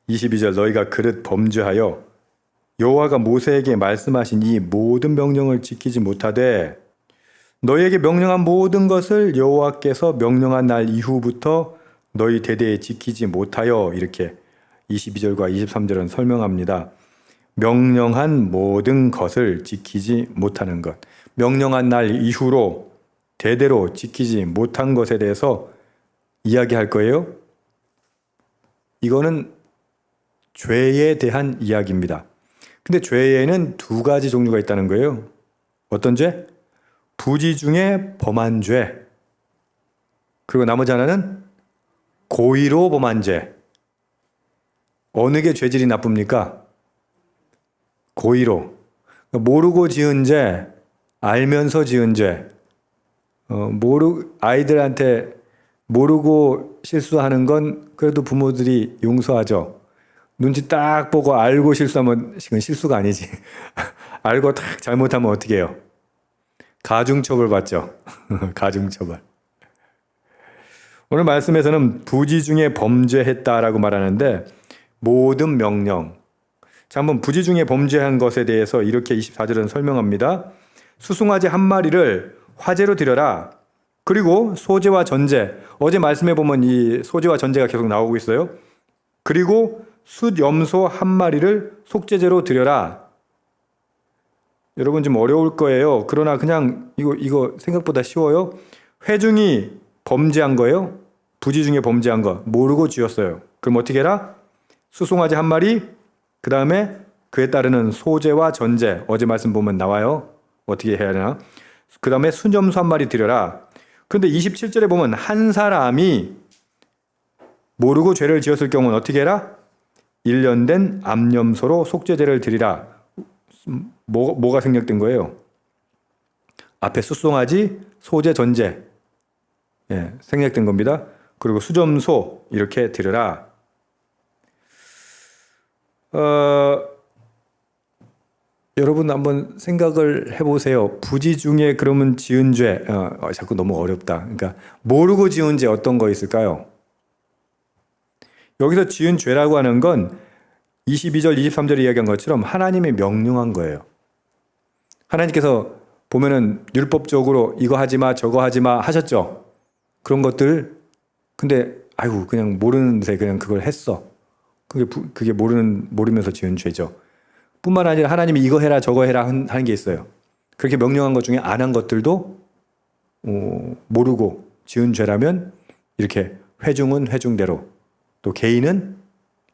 22절 너희가 그릇 범죄하여 여호와가 모세에게 말씀하신 이 모든 명령을 지키지 못하되 너희에게 명령한 모든 것을 여호와께서 명령한 날 이후부터 너희 대대에 지키지 못하여 이렇게 22절과 23절은 설명합니다. 명령한 모든 것을 지키지 못하는 것. 명령한 날 이후로 대대로 지키지 못한 것에 대해서 이야기할 거예요. 이거는 죄에 대한 이야기입니다. 근데 죄에는 두 가지 종류가 있다는 거예요. 어떤 죄? 부지 중에 범한 죄. 그리고 나머지 하나는 고의로 범한 죄. 어느 게 죄질이 나쁩니까? 고의로. 모르고 지은 죄, 알면서 지은 죄. 아이들한테 모르고 실수하는 건 그래도 부모들이 용서하죠. 눈치 딱 보고 알고 실수하면 이건 실수가 아니지. 알고 딱 잘못하면 어떻게 해요? 가중처벌 받죠. 가중처벌. 오늘 말씀에서는 부지 중에 범죄했다라고 말하는데 모든 명령. 자, 한번 부지 중에 범죄한 것에 대해서 이렇게 24절은 설명합니다. 수송아지 한 마리를 화제로 드려라. 그리고 소제와 전제. 어제 말씀해 보면 이 소제와 전제가 계속 나오고 있어요. 그리고 숫염소 한 마리를 속죄제로 드려라. 여러분 좀 어려울 거예요. 그러나 그냥 이거 생각보다 쉬워요. 회중이 범죄한 거예요. 부지 중에 범죄한 거. 모르고 지었어요. 그럼 어떻게 해라? 수송아지 한 마리, 그 다음에 그에 따르는 소제와 전제. 어제 말씀 보면 나와요. 어떻게 해야 되나? 그 다음에 순염소 한 마리 드려라. 그런데 27절에 보면 한 사람이 모르고 죄를 지었을 경우는 어떻게 해라? 1년 된 암염소로 속죄제를 드리라. 뭐가 생략된 거예요? 앞에 수송아지, 소제, 전제. 예, 생략된 겁니다. 그리고 수점소 이렇게 드려라. 여러분 한번 생각을 해보세요. 부지 중에 그러면 지은 죄, 자꾸 너무 어렵다. 그러니까 모르고 지은 죄 어떤 거 있을까요? 여기서 지은 죄라고 하는 건 22절, 23절에 이야기한 것처럼 하나님이 명령한 거예요. 하나님께서 보면은 율법적으로 이거 하지 마, 저거 하지 마 하셨죠. 그런 것들. 근데 그냥 모르는 새 그냥 그걸 했어. 그게 모르면서 지은 죄죠. 뿐만 아니라 하나님이 이거 해라 저거 해라 하는 게 있어요. 그렇게 명령한 것 중에 안 한 것들도 모르고 지은 죄라면 이렇게 회중은 회중대로, 또 개인은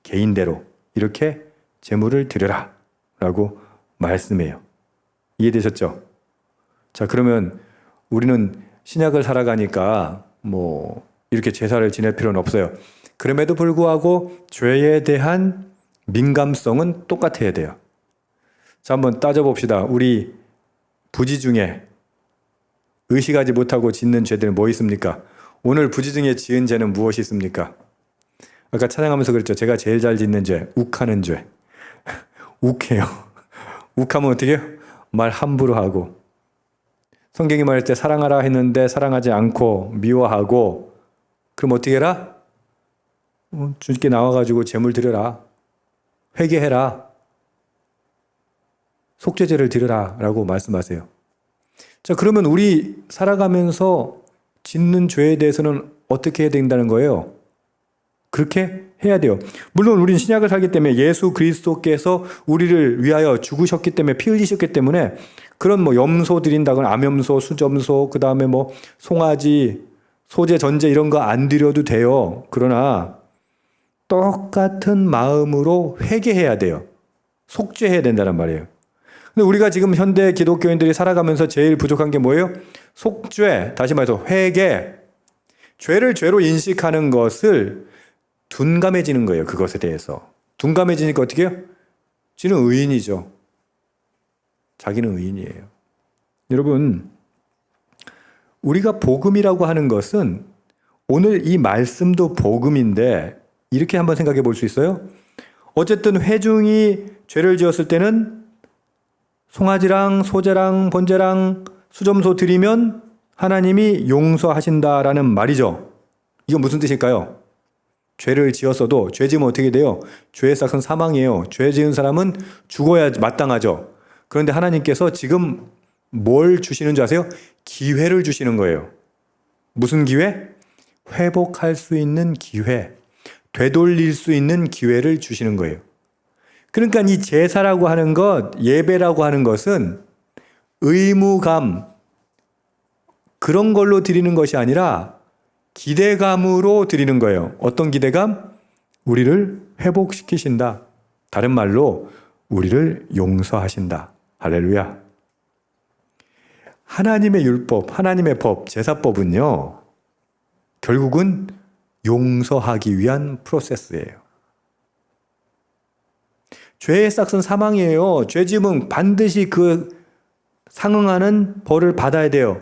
개인대로 이렇게 제물을 드려라 라고 말씀해요. 이해되셨죠? 자, 그러면 우리는 신약을 살아가니까 이렇게 제사를 지낼 필요는 없어요. 그럼에도 불구하고 죄에 대한 민감성은 똑같아야 돼요. 자, 한번 따져봅시다. 우리 부지 중에 의식하지 못하고 짓는 죄들은 뭐 있습니까? 오늘 부지 중에 지은 죄는 무엇이 있습니까? 아까 찬양하면서 그랬죠. 제가 제일 잘 짓는 죄, 욱하는 죄. 욱해요. 욱하면 어떻게 해요? 말 함부로 하고. 성경이 말할 때 사랑하라 했는데 사랑하지 않고 미워하고, 그럼 어떻게 해라? 주님께 나와가지고 제물 드려라. 회개해라. 속죄제를 드려라 라고 말씀하세요. 자, 그러면 우리 살아가면서 짓는 죄에 대해서는 어떻게 해야 된다는 거예요? 그렇게 해야 돼요. 물론 우리는 신약을 살기 때문에 예수 그리스도께서 우리를 위하여 죽으셨기 때문에, 피 흘리셨기 때문에 그런 염소 드린다거나 암염소, 수점소, 그 다음에 송아지, 소제, 전제 이런 거 안 드려도 돼요. 그러나 똑같은 마음으로 회개해야 돼요. 속죄해야 된다는 말이에요. 근데 우리가 지금 현대 기독교인들이 살아가면서 제일 부족한 게 뭐예요? 속죄, 다시 말해서 회개. 죄를 죄로 인식하는 것을 둔감해지는 거예요. 그것에 대해서. 둔감해지니까 어떻게 해요? 지는 의인이죠. 자기는 의인이에요. 여러분, 우리가 복음이라고 하는 것은 오늘 이 말씀도 복음인데 이렇게 한번 생각해 볼 수 있어요? 어쨌든 회중이 죄를 지었을 때는 송아지랑 소제랑 번제랑 수점소 드리면 하나님이 용서하신다라는 말이죠. 이건 무슨 뜻일까요? 죄를 지었어도 죄 지으면 어떻게 돼요? 죄의 삭은 사망이에요. 죄 지은 사람은 죽어야 마땅하죠. 그런데 하나님께서 지금 뭘 주시는 줄 아세요? 기회를 주시는 거예요. 무슨 기회? 회복할 수 있는 기회, 되돌릴 수 있는 기회를 주시는 거예요. 그러니까 이 제사라고 하는 것, 예배라고 하는 것은 의무감, 그런 걸로 드리는 것이 아니라 기대감으로 드리는 거예요. 어떤 기대감? 우리를 회복시키신다. 다른 말로 우리를 용서하신다. 할렐루야. 하나님의 율법, 하나님의 법, 제사법은요, 결국은 용서하기 위한 프로세스예요. 죄의 삭은 사망이에요. 죄 지으면 반드시 그 상응하는 벌을 받아야 돼요.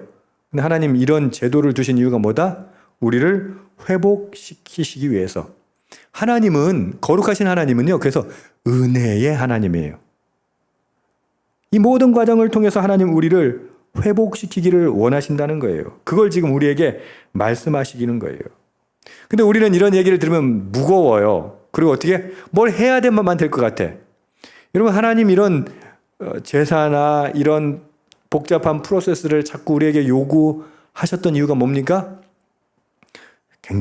근데 하나님 이런 제도를 두신 이유가 뭐다? 우리를 회복시키시기 위해서. 하나님은, 거룩하신 하나님은요, 그래서 은혜의 하나님이에요. 이 모든 과정을 통해서 하나님 우리를 회복시키기를 원하신다는 거예요. 그걸 지금 우리에게 말씀하시기는 거예요. 근데 우리는 이런 얘기를 들으면 무거워요. 그리고 어떻게 뭘 해야 되만 될 것 같아. 여러분, 하나님 이런 제사나 이런 복잡한 프로세스를 자꾸 우리에게 요구하셨던 이유가 뭡니까?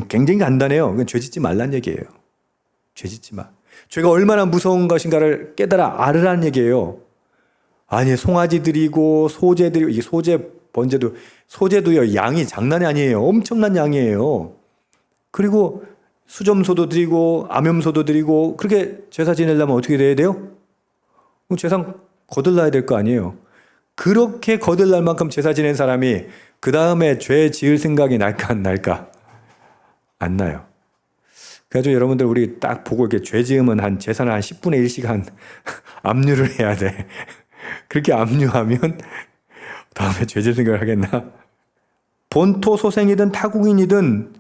굉장히 간단해요. 그건 죄 짓지 말란 얘기예요. 죄 짓지 마. 죄가 얼마나 무서운 것인가를 깨달아 알으라는 얘기예요. 아니, 송아지 드리고 소제 드리고, 이 소제 번제도, 소제도요, 양이 장난이 아니에요. 엄청난 양이에요. 그리고 수점소도 드리고 암염소도 드리고, 그렇게 제사 지내려면 어떻게 돼야 돼요? 제사 거들나야 될 거 아니에요. 그렇게 거들날 만큼 제사 지낸 사람이 그 다음에 죄 지을 생각이 날까 안 날까? 안 나요. 그래가지고 여러분들 우리 딱 보고 이렇게 죄 지으면 한 제사는 한 10분의 1시간 압류를 해야 돼. 그렇게 압류하면 다음에 죄 지을 생각을 하겠나? 본토 소생이든 타국인이든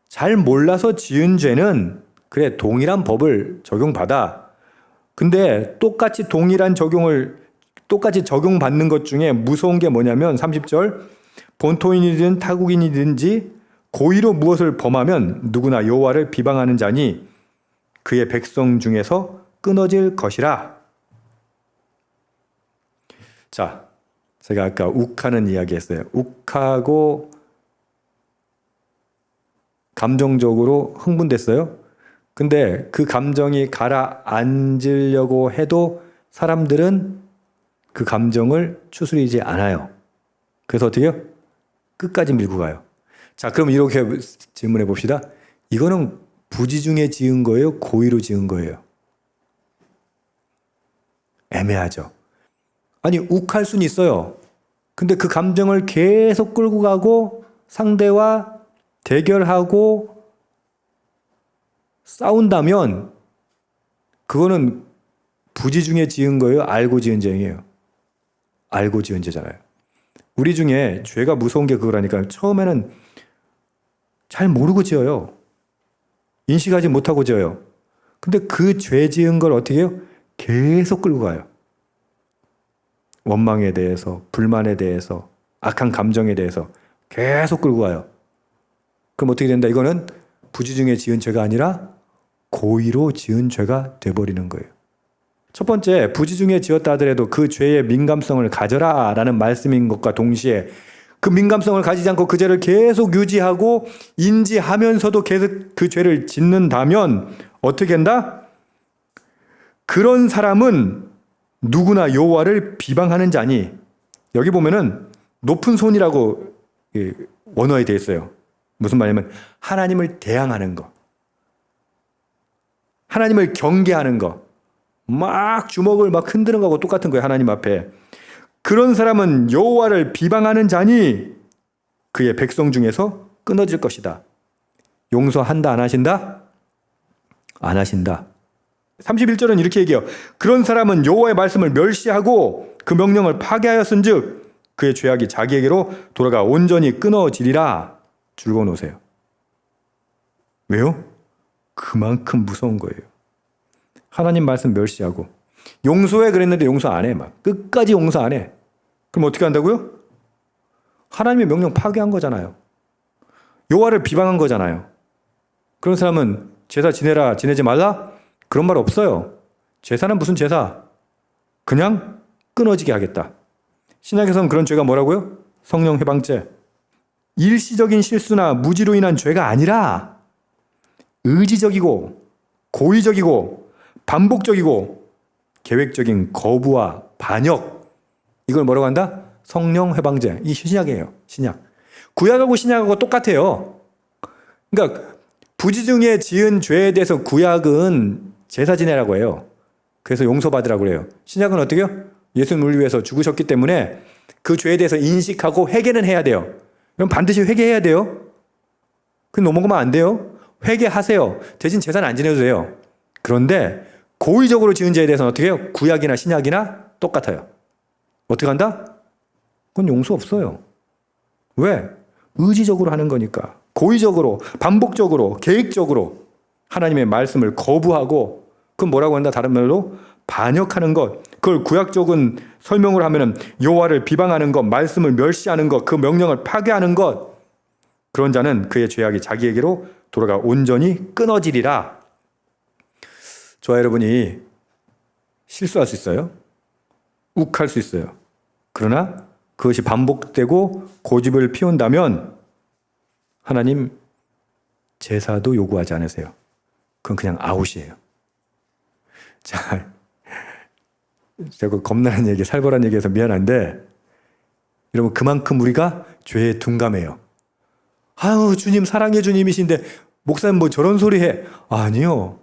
잘 몰라서 지은 죄는 그래 동일한 법을 적용받아. 근데 똑같이 적용받는 것 중에 무서운 게 뭐냐면 30절 본토인이든 타국인이든지 고의로 무엇을 범하면 누구나 여호와를 비방하는 자니 그의 백성 중에서 끊어질 것이라. 자, 제가 아까 욱하는 이야기 했어요. 욱하고 감정적으로 흥분됐어요. 근데 그 감정이 가라앉으려고 해도 사람들은 그 감정을 추스리지 않아요. 그래서 어떻게 해요? 끝까지 밀고 가요. 자, 그럼 이렇게 질문해 봅시다. 이거는 부지 중에 지은 거예요? 고의로 지은 거예요? 애매하죠. 아니, 욱할 수는 있어요. 근데 그 감정을 계속 끌고 가고 상대와 대결하고 싸운다면 그거는 부지 중에 지은 거예요? 알고 지은 죄예요? 알고 지은 죄잖아요. 우리 중에 죄가 무서운 게 그거라니까. 처음에는 잘 모르고 지어요. 인식하지 못하고 지어요. 근데 그 죄 지은 걸 어떻게 해요? 계속 끌고 가요. 원망에 대해서, 불만에 대해서, 악한 감정에 대해서 계속 끌고 가요. 그럼 어떻게 된다? 이거는 부지 중에 지은 죄가 아니라 고의로 지은 죄가 돼버리는 거예요. 첫 번째, 부지 중에 지었다 하더라도 그 죄의 민감성을 가져라 라는 말씀인 것과 동시에 그 민감성을 가지지 않고 그 죄를 계속 유지하고 인지하면서도 계속 그 죄를 짓는다면 어떻게 한다? 그런 사람은 누구나 여호와를 비방하는 자니. 여기 보면은 높은 손이라고 원어에 되어 있어요. 무슨 말이냐면 하나님을 대항하는 거, 하나님을 경계하는 거, 막 주먹을 막 흔드는 거하고 똑같은 거예요. 하나님 앞에. 그런 사람은 여호와를 비방하는 자니 그의 백성 중에서 끊어질 것이다. 용서한다 안 하신다? 안 하신다. 31절은 이렇게 얘기해요. 그런 사람은 여호와의 말씀을 멸시하고 그 명령을 파괴하였은즉 그의 죄악이 자기에게로 돌아가 온전히 끊어지리라. 줄거 놓으세요. 왜요? 그만큼 무서운 거예요. 하나님 말씀 멸시하고 용서해 그랬는데 용서 안 해. 막 끝까지 용서 안 해. 그럼 어떻게 한다고요? 하나님의 명령 파괴한 거잖아요. 여호와를 비방한 거잖아요. 그런 사람은 제사 지내라, 지내지 말라? 그런 말 없어요. 제사는 무슨 제사? 그냥 끊어지게 하겠다. 신약에서는 그런 죄가 뭐라고요? 성령 회방죄. 일시적인 실수나 무지로 인한 죄가 아니라 의지적이고 고의적이고 반복적이고 계획적인 거부와 반역. 이걸 뭐라고 한다? 성령 회방죄. 이 신약이에요. 신약. 구약하고 신약하고 똑같아요. 그러니까 부지중에 지은 죄에 대해서 구약은 제사 지내라고 해요. 그래서 용서받으라고 그래요. 신약은 어떻게 해요? 예수님을 위해서 죽으셨기 때문에 그 죄에 대해서 인식하고 회개는 해야 돼요. 그럼 반드시 회개해야 돼요. 그 넘어가면 안 돼요. 회개하세요. 대신 제사는 안 지내도 돼요. 그런데 고의적으로 지은 죄에 대해서는 어떻게 해요? 구약이나 신약이나 똑같아요. 어떻게 한다? 그건 용서 없어요. 왜? 의지적으로 하는 거니까. 고의적으로, 반복적으로, 계획적으로 하나님의 말씀을 거부하고, 그건 뭐라고 한다? 다른 말로 반역하는 것. 그걸 구약적인 설명을 하면은 여호와를 비방하는 것, 말씀을 멸시하는 것, 그 명령을 파괴하는 것. 그런 자는 그의 죄악이 자기에게로 돌아가 온전히 끊어지리라. 저와 여러분이 실수할 수 있어요. 욱할 수 있어요. 그러나 그것이 반복되고 고집을 피운다면 하나님 제사도 요구하지 않으세요. 그건 그냥 아웃이에요. 자, 제가 겁나는 얘기, 살벌한 얘기해서 미안한데 여러분 그만큼 우리가 죄에 둔감해요. 아유 주님 사랑의 주님이신데 목사님 뭐 저런 소리 해. 아니요.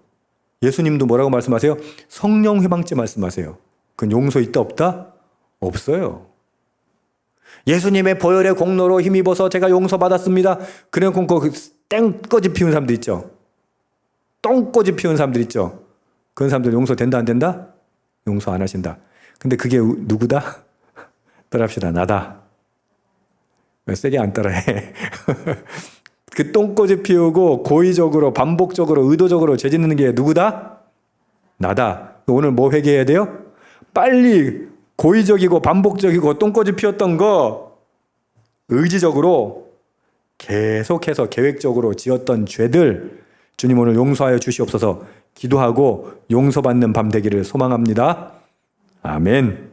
예수님도 뭐라고 말씀하세요? 성령 회방죄 말씀하세요. 그건 용서 있다 없다? 없어요. 예수님의 보혈의 공로로 힘입어서 제가 용서받았습니다. 그래놓고 그 땡꺼지 피운 사람들 있죠. 똥꼬지 피운 사람들 있죠. 그런 사람들 용서된다 안 된다? 용서 안 하신다. 근데 그게 누구다? 따라합시다. 나다. 왜 세게 안 따라해? 그 똥꼬지 피우고 고의적으로 반복적으로 의도적으로 죄 짓는 게 누구다? 나다. 오늘 뭐 회개해야 돼요? 빨리 고의적이고 반복적이고 똥꼬지 피웠던 거 의지적으로 계속해서 계획적으로 지었던 죄들 주님 오늘 용서하여 주시옵소서 기도하고 용서받는 밤 되기를 소망합니다. 아멘.